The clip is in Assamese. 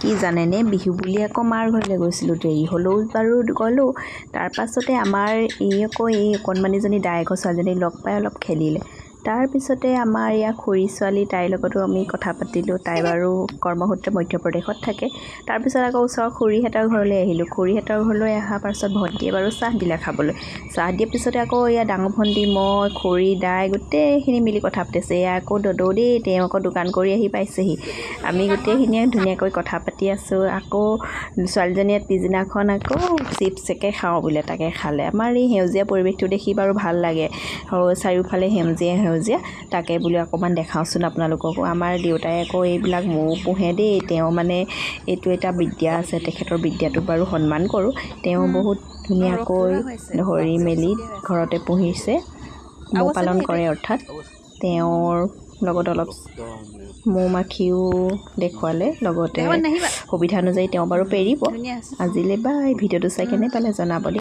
কি জানেনে বিহু বুলি আকৌ মাৰ ঘৰলৈ গৈছিলোঁ দেৰি হ'লেও বাৰু গ'লোঁ তাৰপাছতে আমাৰ এই অকণমানিজনী দায়েকৰ ছোৱালীজনী লগ পাই অলপ খেলিলে তাৰপিছতে আমাৰ ইয়াৰ খুৰী ছোৱালী তাইৰ লগতো আমি কথা পাতিলোঁ তাই বাৰু কৰ্মসূত্ৰে মধ্যপ্ৰদেশত থাকে তাৰপিছত আকৌ ওচৰৰ খুৰীহঁতৰ ঘৰলৈ আহিলোঁ খুৰীহঁতৰ ঘৰলৈ অহাৰ পাছত ভণ্টিয়ে বাৰু চাহ দিলে খাবলৈ চাহ দিয়াৰ পিছতে আকৌ এয়া ডাঙৰ ভণ্টি মই খুৰী দাই গোটেইখিনি মিলি কথা পাতিছে এয়া আকৌ দদৌ দেই তেওঁ আকৌ দোকান কৰি আহি পাইছেহি আমি গোটেইখিনিয়ে ধুনীয়াকৈ কথা পাতি আছোঁ আকৌ ছোৱালীজনীয়ে পিছদিনাখন আকৌ চিপছকে খাওঁ বোলে তাকে খালে আমাৰ এই সেউজীয়া পৰিৱেশটো দেখি বাৰু ভাল লাগে চাৰিওফালে সেউজীয়া তাকে বোলে অকণমান দেখাওঁচোন আপোনালোককো আমাৰ দেউতাই আকৌ এইবিলাক মৌ পোহে দেই তেওঁ মানে এইটো এটা বিদ্যা আছে তেখেতৰ বিদ্যাটোক বাৰু সন্মান কৰোঁ তেওঁ বহুত ধুনীয়াকৈ ধৰি মেলি ঘৰতে পুহিছে মৌ পালন কৰে অৰ্থাৎ তেওঁৰ লগত অলপ মৌ মাখিও দেখুৱালে লগতে সুবিধা অনুযায়ী তেওঁ বাৰু পেৰিব আজিলৈ বাই ভিডিঅ'টো চাই কেনে পালে জনাব দেই।